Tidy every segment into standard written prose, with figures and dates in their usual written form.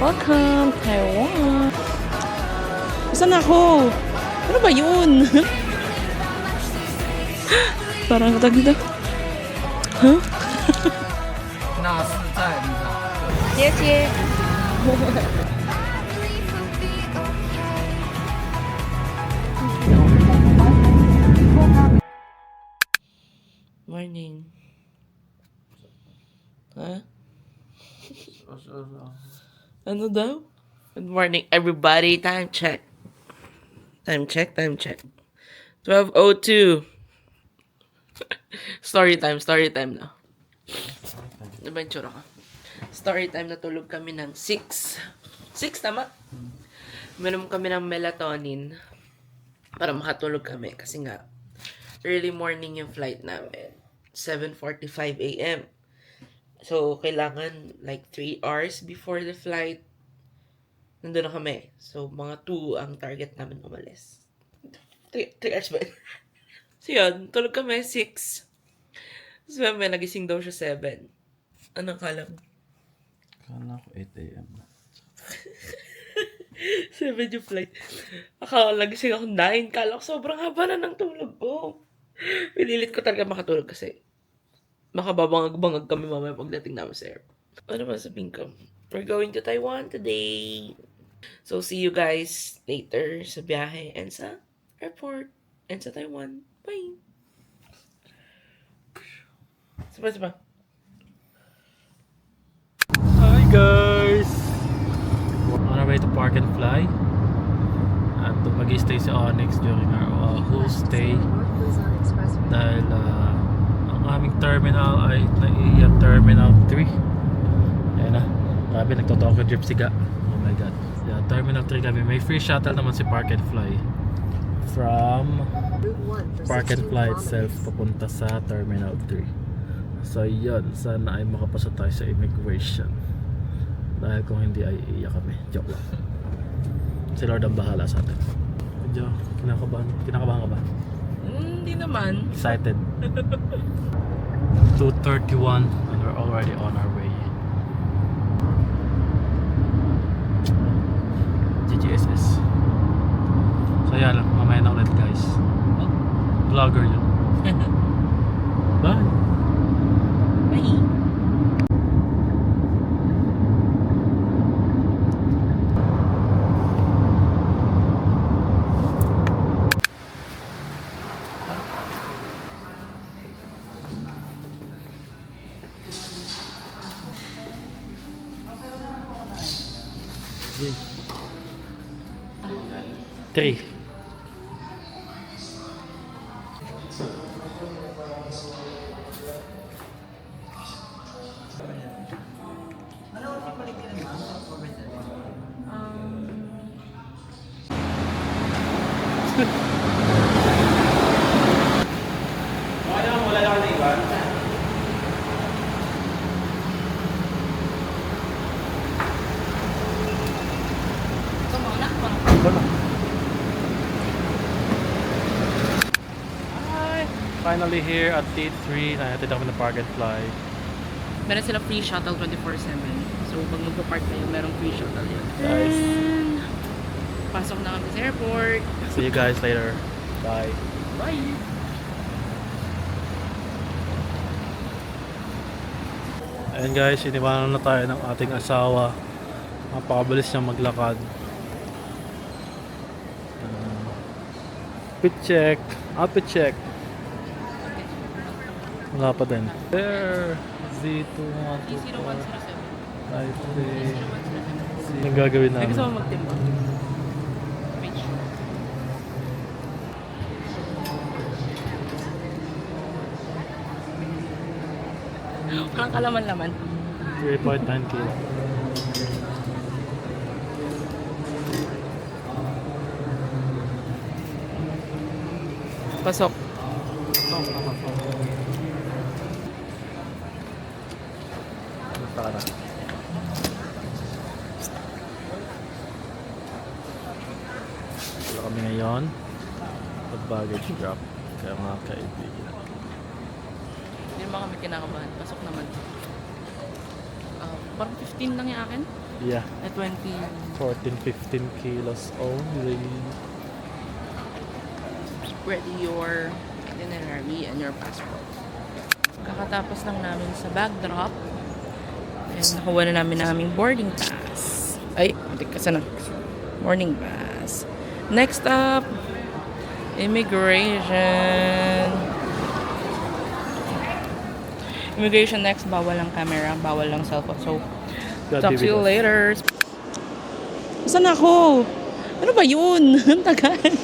Welcome, Taiwan! Saan ako? Ano ba yun? Parang katag dito. Huh? 那是在你的。谢谢。Morning. Ha? Ano daw? Good morning, everybody. Time check. Time check. 12:02. Story time na. Ano ba yung tsura ka? Story time, natulog kami ng 6. 6, tama? Minom kami ng melatonin para makatulog kami kasi nga early morning yung flight namin. 7:45 a.m. So, kailangan like 3 hours before the flight. Nandun na kami. So, mga 2 ang target namin umalis. 3 hours ba? So, yun. Tulog kami, 6. So, may nagising daw siya 7. Anong kala mo? Kala ko 8 a.m. 7 yung flight. Akala nagising ako 9. Kala ko sobrang haba na ng tulog ko. Pinilit ko talaga makatulog kasi makababangag-bangag kami mamaya pagdating namin sa airport. Ano ba sabihin ko? We're going to Taiwan today. So, see you guys later sa biyahe and sa airport and sa Taiwan. Bye! Saba. Hi guys! On our way to Park and Fly. At mag-stay si Onyx during our whole stay. Dahil ang aming terminal ay naiya Terminal 3. Ayan na. Grabe, nagtotoko drip siga. Oh my god. Yeah, Terminal 3 kami. May free shuttle naman si Park and Fly. From Park and Fly itself papunta sa Terminal 3. So yun, sana ay makapasa tayo sa immigration. Dahil kung hindi ay iiyak kami. Joke lang. Si Lord ang bahala sa atin. Medyo kinakabahan ka ba? Hindi naman. Excited. 2:31 and we're already on our way. GGSS. So yan lang, mamaya na ulit guys. Vlogger yun. Bye! Bye! Three. Finally here at T3. Nahatid ako ng Park and Fly. Meron sila free shuttle 24/7. So, pag magpa-park kayo, merong free shuttle yun. Guys. And, pasok na kami sa airport. See you guys later. Bye. Bye! Ayan guys, iniwanan na tayo ng ating asawa. Napakabilis niya maglakad. Outfit check. Outfit check. Wala pa din. There. Z2124. Type A. Anong gagawin May namin? gusto mo magtimbang? Page. Walang kalaman-laman. 3.9 kilo. Pasok. Tara. Wala kami ngayon. Pag-baggage drop. Kaya mga kaibigan. Hindi naman kami kinakabahan. Pasok naman. Parang 15 lang yung akin. Yeah, At 20. 14-15 kilos only. Ready your itinerary and your passport. Kakatapos lang namin sa bag drop. And nakuha na namin ang aming boarding pass. Ay, hindi kasi na. Boarding pass. Next up, immigration. Immigration next, bawal ang camera, bawal ang cellphone. So, talk to you later. Saan ako? Ano ba yun? Ang tagal.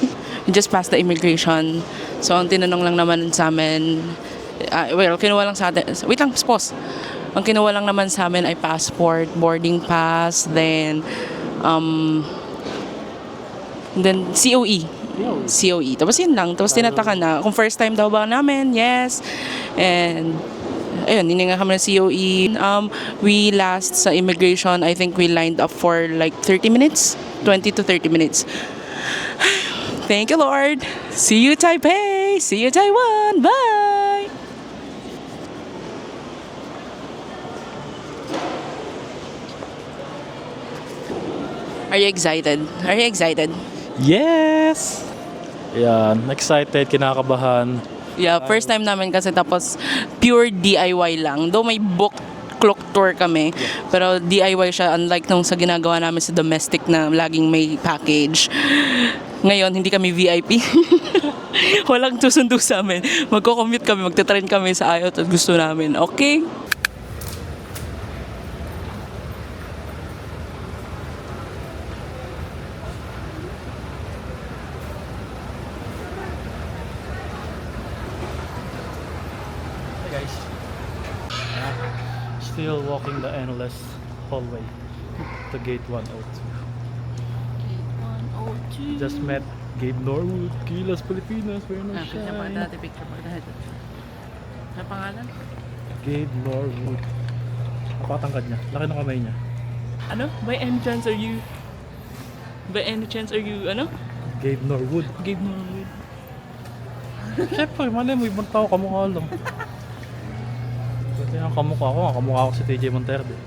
We just passed the immigration. So, ang tinanong lang naman sa amin, kinuha lang sa atin, wait lang, pause. Ang kinuha lang naman sa amin ay passport, boarding pass, then COE. COE. Tapos yun lang. Tapos tinatakan na. Kung first time daw ba namin, yes. And, ayun, hininga kami ng COE. We last sa immigration, I think we lined up for like 30 minutes. 20 to 30 minutes. Thank you, Lord. See you, Taipei. See you, Taiwan. Bye. Are you excited? Are you excited? Yes! Yan, excited, kinakabahan. Yeah, first time namin kasi tapos pure DIY lang. Though may book clock tour kami, pero DIY siya unlike nung sa ginagawa namin sa domestic na laging may package. Ngayon, hindi kami VIP. Walang susundo sa amin. Magko-commute kami, magte-train kami sa ayot at gusto namin. Okay? Hey guys. Still walking the endless hallway to gate 102. Just met Gabe Norwood, Gilas, Pilipinas. Where na siya? Picture pa dahil. Ano pangalan? Gabe Norwood. Napakatangkad niya. Laki ng kamay niya. Ano? By any chance are you... ano? Gabe Norwood. Gabe Norwood. Siyempre, mali mo, ibang tao, kamukha lang. Kasi ang kamukha ko si TJ Monterde.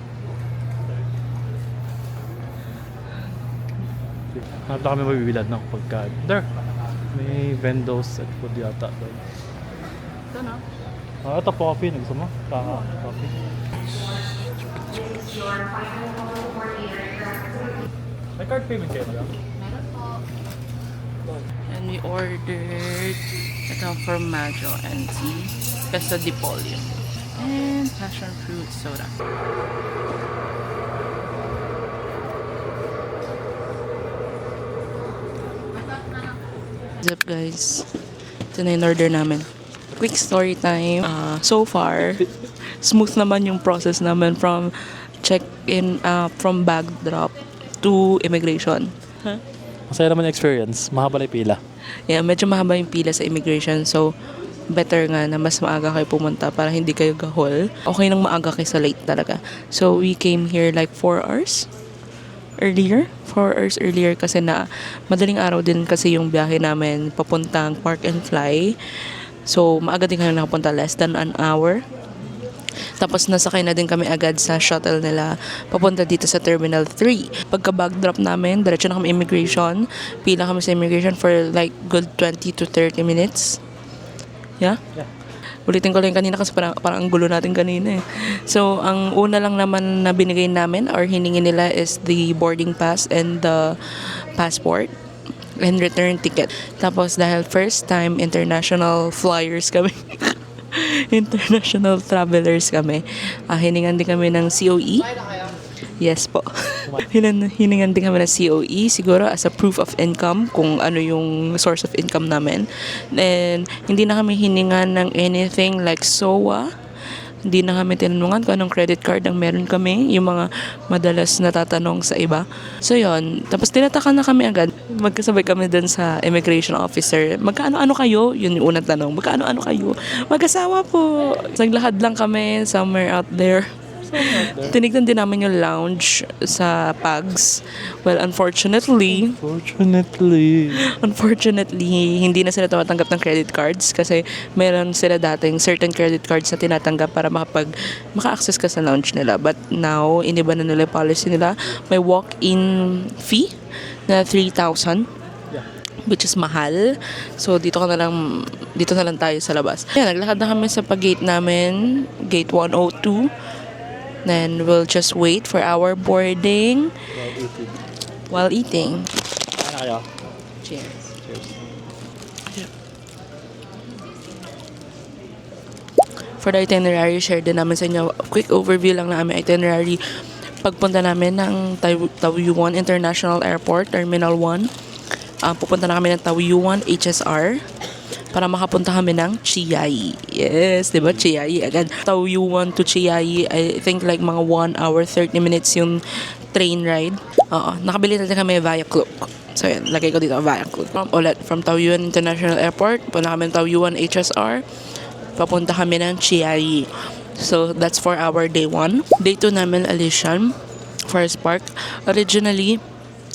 Hanap na kami mabibilad ng pagkain. There! May vendors at food yata. Ito na. Ito coffee. Gusto mo? Coffee. May card payment kayo na lang? And we ordered ito formaggio and tea, pesto di pollo, and passion fruit soda. What's up guys? Ito na yung order namin. Quick story time. So far, smooth naman yung process namin from check-in, from bag drop to immigration. Huh? Masaya naman yung experience. Mahaba na yung pila. Yeah, medyo mahaba yung pila sa immigration. So, better nga na mas maaga kayo pumunta para hindi kayo gahol. Okay nang maaga kaysa late talaga. So, we came here like 4 hours earlier. 4 hours earlier kasi na madaling araw din kasi yung biyahe namin papuntang Park and Fly. So, maaga din kami nakapunta, less than an hour. Tapos nasakay na din kami agad sa shuttle nila papunta dito sa Terminal 3. Pagka bag drop namin, diretso na kami immigration. Pila kami sa immigration for like good 20 to 30 minutes. Yeah? Ulitin ko lang kanina kasi parang ang gulo natin kanina eh. So, ang una lang naman na binigay namin or hiningi nila is the boarding pass and the passport and return ticket. Tapos dahil first time international flyers kami, international travelers kami, hiningan din kami ng COE. Yes po. Hiningan din kami ng COE siguro as a proof of income kung ano yung source of income namin. And hindi na kami hiningan ng anything like SOA. Hindi na kami tinanungan kung anong credit card ang meron kami, yung mga madalas natatanong sa iba. So yon, tapos tinatakan na kami agad. Magkasabay kami dun sa immigration officer. Magkaano-ano kayo? Yun yung unang tanong. Magkaano-ano kayo? Mag-asawa po. Naglakad lang kami somewhere out there. Tinignan din namin yung lounge sa Pags. Well, unfortunately, hindi na sila tumatanggap ng credit cards kasi meron sila dating certain credit cards na tinatanggap para maka-access ka sa lounge nila. But now, iniba na nila yung policy nila. May walk-in fee na 3,000. Which is mahal. So, dito na lang tayo sa labas. Ayan, naglakad na kami sa pag-gate namin. Gate 102. Then, we'll just wait for our boarding. While eating. Cheers. For the itinerary, share din namin sa inyo. Quick overview lang na aming itinerary. Pagpunta namin ng Taoyuan International Airport, Terminal 1. Pupunta na kami ng Taoyuan HSR para makapunta kami ng Chiayi. Yes, di ba? Chiayi agad. Taoyuan to Chiayi, I think like mga 1 hour 30 minutes yung train ride. Nakabili natin kami via Klook. So yan, lagay ko dito via Klook. Ulit, from Taoyuan International Airport, punta kami ng Taoyuan HSR, papunta kami ng Chiayi. So that's for our day 1. Day 2 namin, Alishan Forest Park. Originally,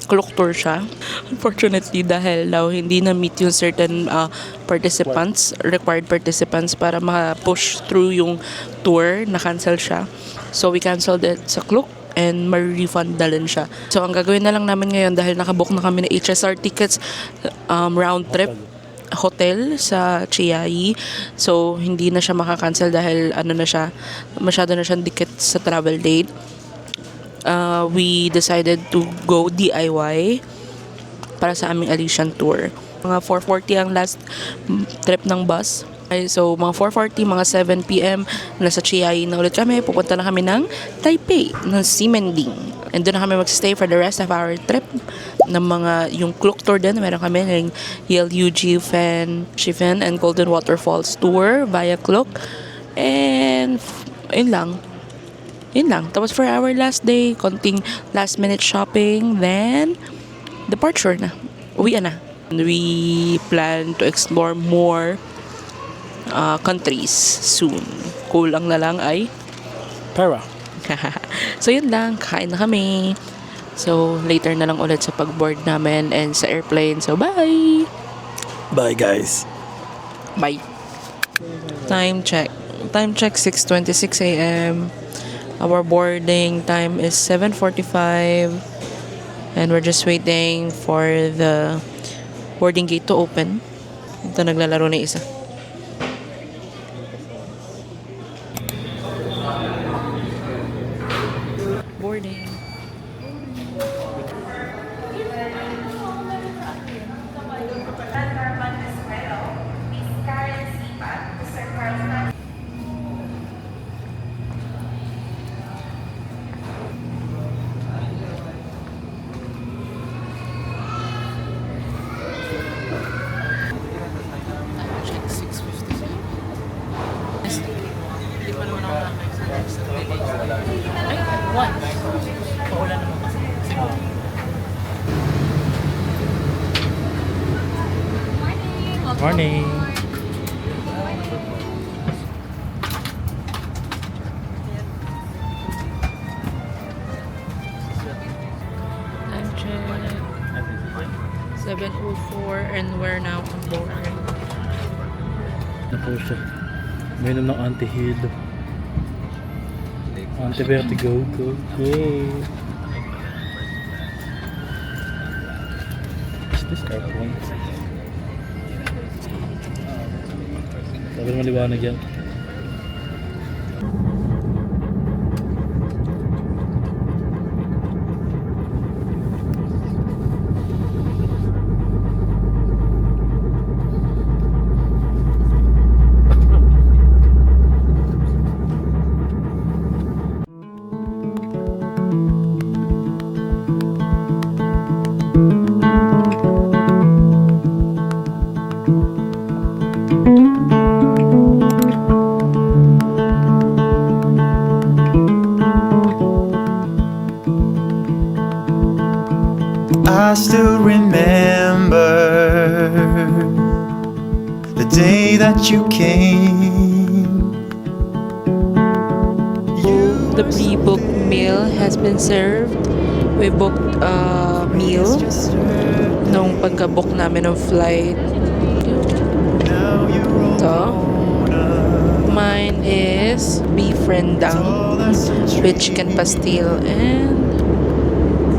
Klook tour siya. Unfortunately, dahil daw hindi na-meet yung certain required participants para ma-push through yung tour, na-cancel siya. So, we canceled it sa Klook and ma-refund na rin siya. So, ang gagawin na lang namin ngayon dahil nakabook na kami ng HSR tickets, round trip hotel sa Chiayi. So, hindi na siya makakancel dahil masyado na siyang dikit sa travel date. We decided to go DIY para sa aming Alishan tour. Mga 4:40 ang last trip ng bus. So, mga 4:40, mga 7 p.m. nasa Chiayi na ulit kami. Pupunta na kami ng Taipei, ng Ximending. And doon na kami magstay for the rest of our trip. Yung Klook tour din, meron kami ng Yeoju Shifen and Golden Waterfalls tour via Klook. And, yun lang. Tapos for our last day, konting last minute shopping, then departure na. Uwian na. We plan to explore more countries soon. Kulang na lang ay Para. So yun lang, kain na kami. So later na lang ulit sa pag-board namin and sa airplane. So bye! Bye guys. Bye! Time check, 6:26 a.m. Our boarding time is 7:45 and we're just waiting for the boarding gate to open. Ito, naglalaro na isa. Boarding. Check 6:57. Hindi pa naman ako nakaka-exercise sa delay. Ay, 1. Paulan naman kasi. Siguro. Morning. Time check. 7:04 and we're now on board. Na po siya. Minom ng anti-heal. Anti-vertigo. Go. Is this airplane? Sabi na maliwanag yan. I still remember the day that you came. The Pre-booked meal has been served. We booked a meal nung pagka-book namin ng flight. Ito. Mine is beef rendang with chicken pastil and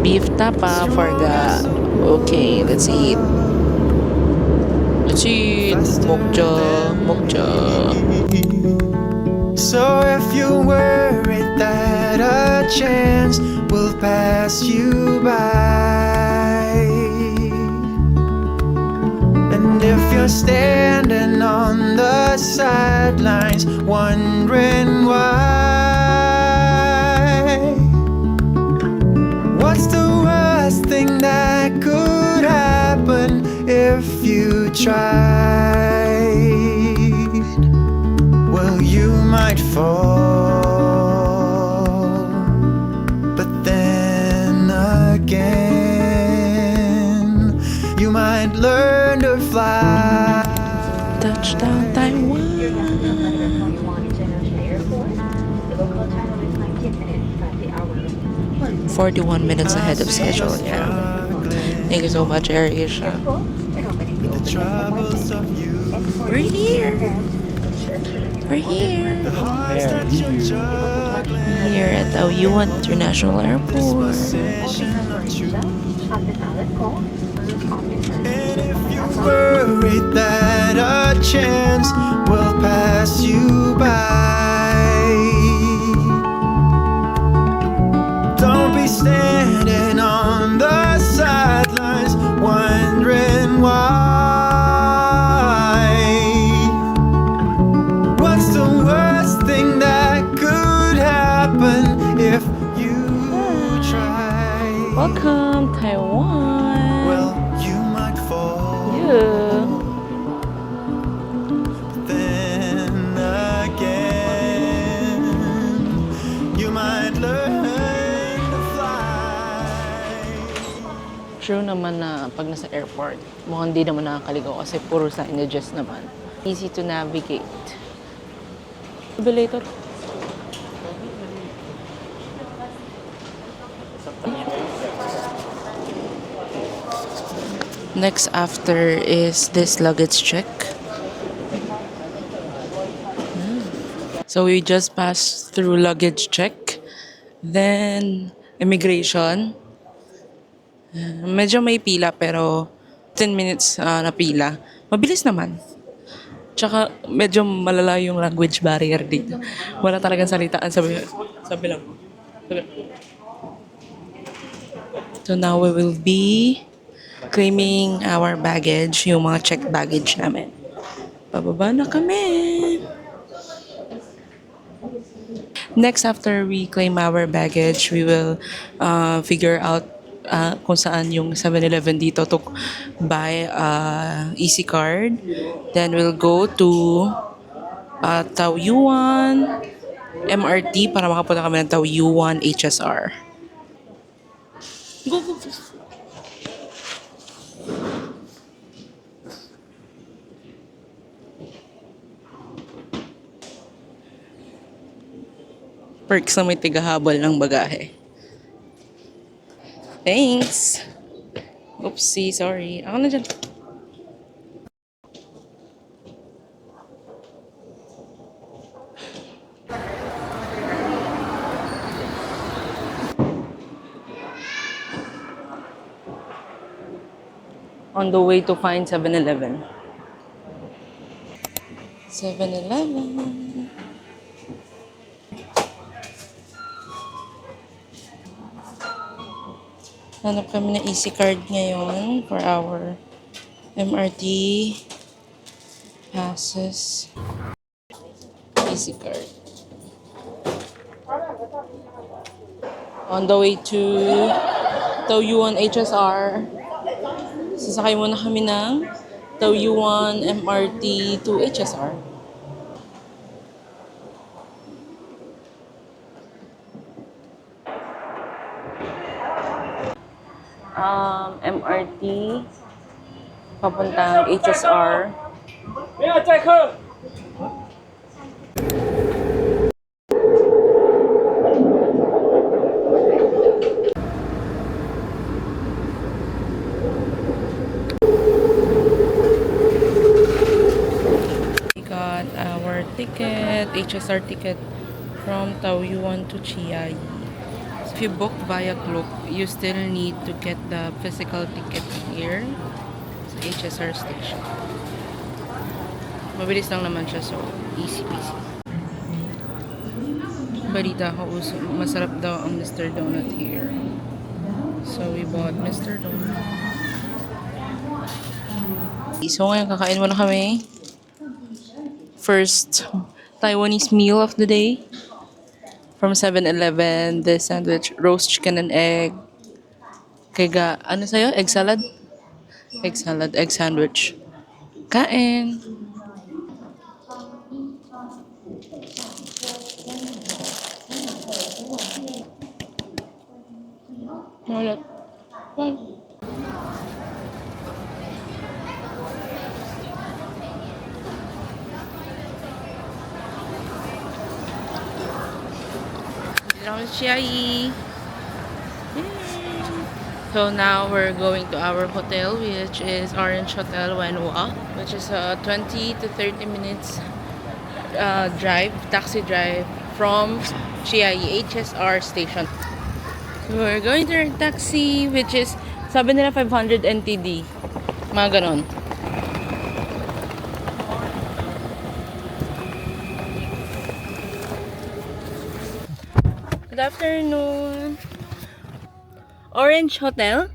beef tapa for the... Okay, let's eat. Let's eat. Mokja, mokja. So if you're worried that a chance will pass you by, and if you're standing on the sidelines wondering why, what's the worst thing that could happen if you tried? Well, you might fall, but then again, you might learn to fly. Touchdown Taiwan. 41 minutes ahead of schedule, yeah. Thank you so much, AirAsia. The troubles of you, We're here. We're here. the hearts that you're juggling, Here at Taoyuan International Airport. possession of truth. And if you're worried that a chance will pass you by, don't be standing on the sidelines wondering why. What's the worst thing that could happen if you try? Welcome, Taiwan. Well, you might fall. Yeah. Then again, you might learn to fly. True naman na pag nasa airport, mukhang hindi naman nakakaligaw kasi puro signages naman. Easy to navigate. Belated. Next after is this luggage check. So we just passed through luggage check. Then immigration. Medyo may pila pero 10 minutes na pila. Mabilis naman. Tsaka medyo malala yung language barrier dito. Wala talagang salitaan. Sabi lang. Sabi. So now we will be claiming our baggage, yung mga checked baggage namin. Pababa na kami. Next, after we claim our baggage, we will figure out kung saan yung 7-Eleven dito to buy easy card. Then we'll go to Taoyuan MRT para makapunta kami ng Taoyuan HSR. Go, go, go. Perks na may tigahabol ng bagahe. Thanks! Oopsie, sorry. Ako na dyan. On the way to find 7-Eleven. 7-Eleven. Hanap kami ng easy card ngayon for our MRT passes. Easy card. On the way to Taoyuan HSR. Sasakay muna kami ng Taoyuan MRT to HSR. MRT papuntang HSR. HSR ticket from Taoyuan to Chiayi. So if you book via Klook, you still need to get the physical ticket here sa HSR station. Mabilis lang naman siya, so easy peasy. Balita ko, masarap daw ang Mr. Donut here. So we bought Mr. Donut. So ngayon kakain muna kami. First Taiwanese meal of the day from 7-Eleven. The sandwich, roast chicken and egg. Kaya ano sa'yo? Egg salad? Egg salad, egg sandwich. Kain! Ulit. Bye. So now we're going to our hotel, which is Orange Hotel Wenhua, which is a 20 to 30 minutes taxi drive from Chiayi HSR station. So we're going to our taxi, which is sabi nila 500 NTD. Mga ganon. Good afternoon. Orange Hotel?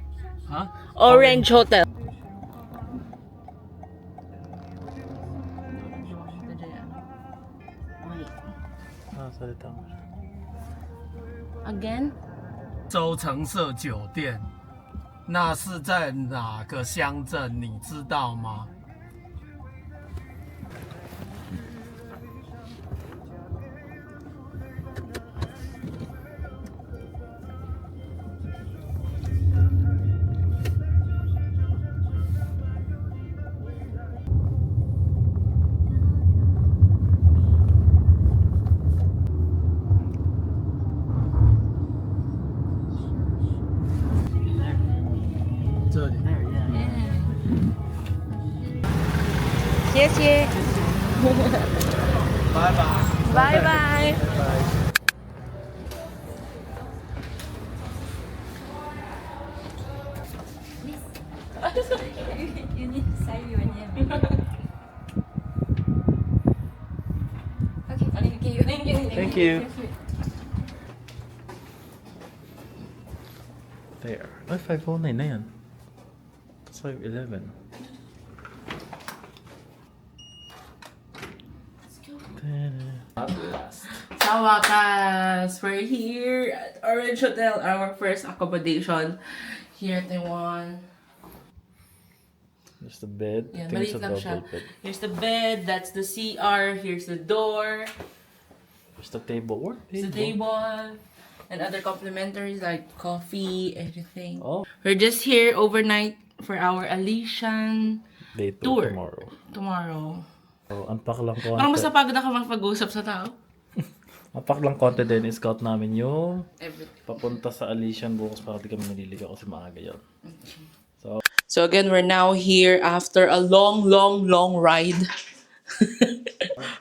Huh? Orange Hotel. Salita mo siya. Again? 州城社酒店，那是在哪个乡镇？你知道吗？这里。谢谢。拜拜。拜拜。You need to say your name. Okay, thank you. Thank you. Thank you. There. Ay, 509 na yan. It's 511. Sa wakas, we're here at Orange Hotel, our first accommodation here at Taiwan. There's the bed. Yan, I think it's maliit a lang double siya. bed. Here's the bed, that's the CR, here's the door, There's the table. What? here's the table, and other complimentaries like coffee, everything. Oh. We're just here overnight for our Elysian Day 2 Tour. tomorrow. tomorrow. So, unpack lang konti. Parang mas napagod ako makipag-usap sa tao. Unpack lang konti din. Scout namin yung Everything. papunta sa Elysian bukas para di kami naliligaw kasi maaga yun. So again, we're now here after a long ride.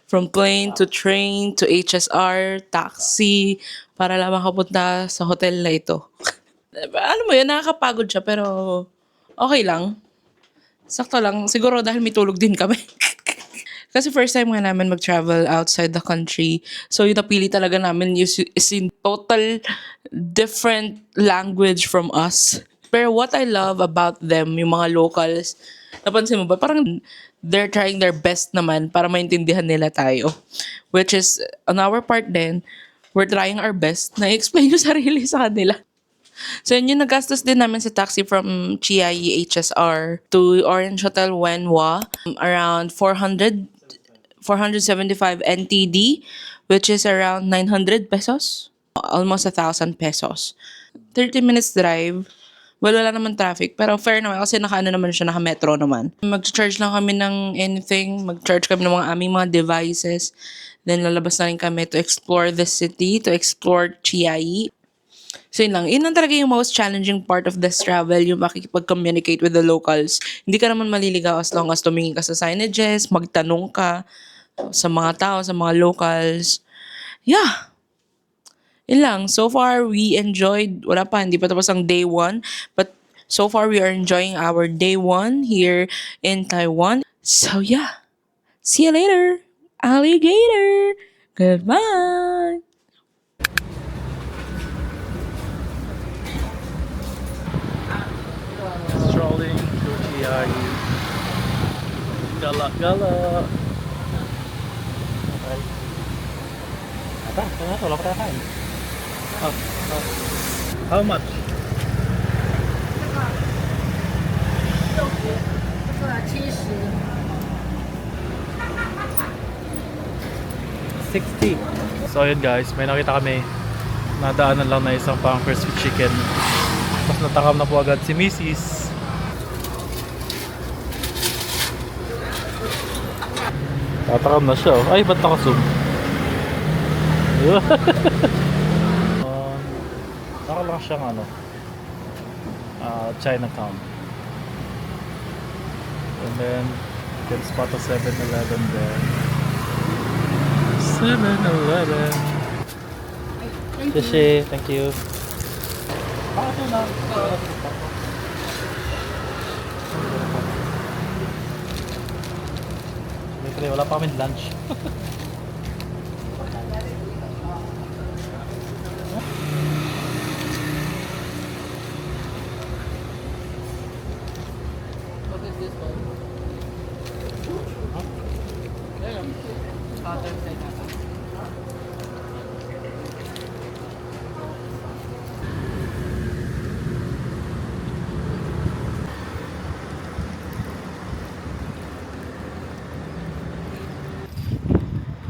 From plane to train to HSR, taxi, para lang makapunta sa hotel na ito. Alam mo yun, nakakapagod siya pero okay lang. Sakto lang. Siguro dahil may tulog din kami. Kasi first time nga namin mag-travel outside the country. So yung napili talaga namin is in total different language from us. Pero what I love about them, yung mga locals, napansin mo ba? Parang they're trying their best naman para maintindihan nila tayo. Which is, on our part din, we're trying our best na i-explain yung sarili sa kanila. So yun yung nagastos din namin sa taxi from Chiayi HSR to Orange Hotel Wenhua. Around 475 NTD, which is around 900 pesos. Almost 1,000 pesos. 30 minutes drive. Well, wala naman traffic. Pero fair naman kasi naka-ano naman siya, naka-metro naman. Mag-charge lang kami ng anything. Mag-charge kami ng mga aming mga devices. Then lalabas na rin kami to explore the city, to explore Chiayi. So yun lang. Yun lang talaga yung most challenging part of this travel, yung makikipag-communicate with the locals. Hindi ka naman maliligaw as long as tumingin ka sa signages, magtanong ka. sa mga tao, sa mga locals. Yeah. Yun lang. So far, we enjoyed, wala pa, hindi pa tapos ang day 1. But so far, we are enjoying our day 1 here in Taiwan. So yeah. See you later. Alligator. Goodbye. Strolling through Chiayi. Gala gala. Okay. Ata, wala pa tayo kain. How much? $60. So yun guys, may nakita kami. Nadaanan lang na isang pang crispy chicken. Tapos natakam na po agad si Mrs. Tatakam na siya. Oh. Ay, ba't nakasum? Naka lang siyang ano, Chinatown. And then, you can spot a 7-Eleven there. 7-Eleven. Shishi, thank you. Ito na. Wala pa kami lunch. What is this one?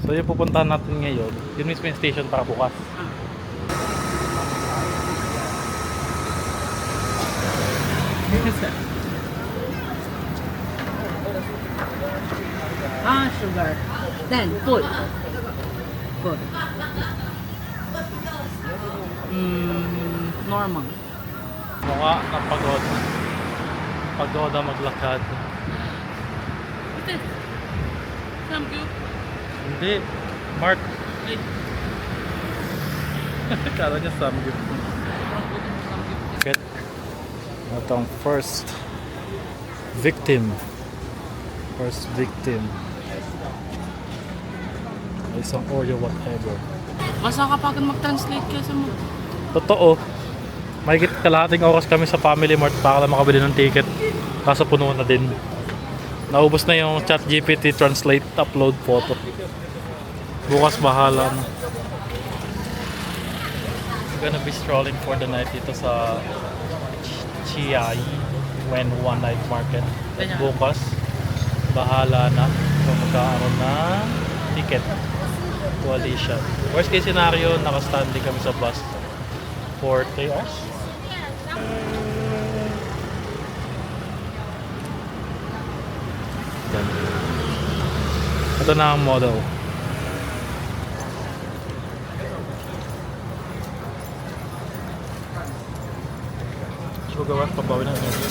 So yung pupuntahan natin ngayon, yun mismo yung station para bukas. Sugar. Then, food. Food. Normal. Mukha ng pagod. Pagoda maglakad. Thank you. Hindi. Mark. Kala niya samgyup. Get itong first victim. First victim. Isang Oreo whatever. Mas nakapagod mag-translate kaysa mo. Totoo. May kalahating oras kami sa Family Mart para lang makabili ng ticket. Kaso puno na din. Naubos na yung ChatGPT translate upload photo. Bukas bahala na. We're gonna be strolling for the night dito sa Chiayi when one night market. Bukas bahala na kung magkakaroon ng ticket to Alicia. Worst case scenario, naka-standing kami sa bus for 3 hours. Yan. Ito na ang model. Sugar rush, pabawi ng energy.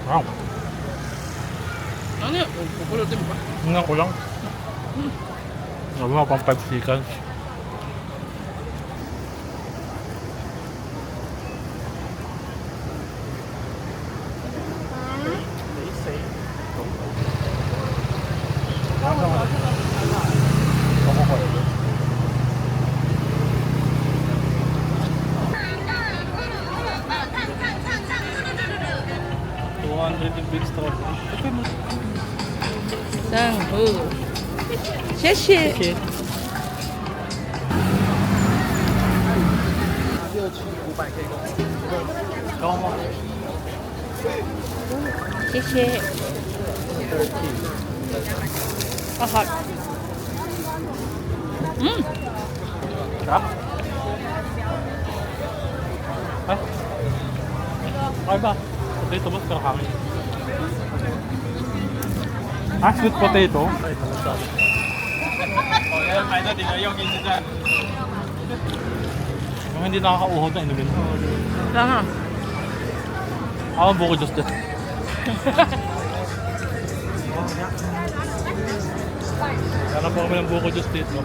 Wow. Ano yun? Pupulutin mo ba? Nga ko lang. Sabi mo pang 5 seconds. Big store. Sanghu. 谢谢。 Okay. 高吗？谢谢。啊好。Sarap. Ay. Ay ba? Potato ba sa kami? Ah, sweet potato? Ay, talaga. Oh, yan, kaya natin ayaw kinsa dyan. Yung hindi nakakauhod na inumin. Kaya nga. Ako ang buko Diyos dyan. Sana po kami ng buko juice dito.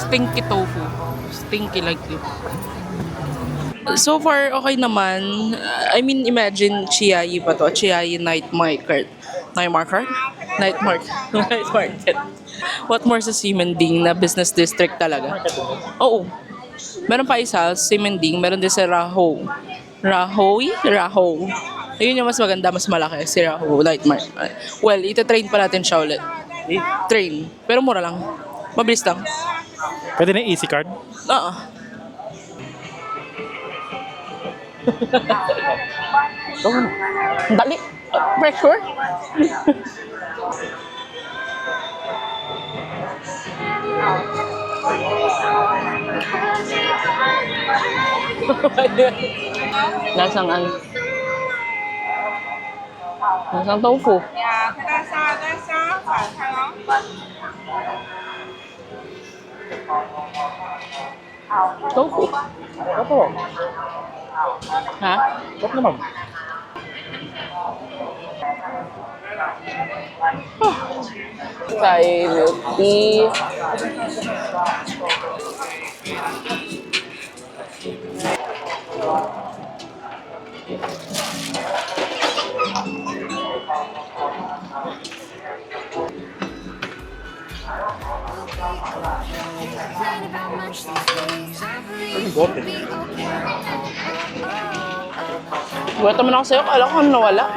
Stinky tofu. Stinky like you. So far, okay naman. I mean, imagine Chiayi pa to. Chiayi Night Market. Night Market? Night Market. Night Market. What more sa Simending na business district talaga? Oo. Meron pa isa, Simending. Meron din sa Raho. Rahoy? Raho. Ayun yung mas maganda, mas malaki. Si Raho Night Market. Well, ita-train pa natin siya ulit. Train. Pero mura lang. Mabilis lang. Pwede na easy card? Oo. Dali. Pressure. Lasang ano? Lasang tofu. Tofu. Opo. Ha? Ba't naman? Thai milk tea. Bote. Guwato mo na ako sa'yo. Kala ko nawala.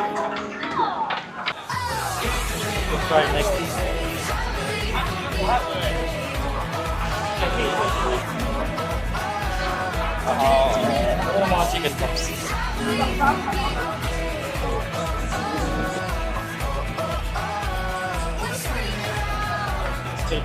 Let's try next. Ano mga chicken chops? Steak.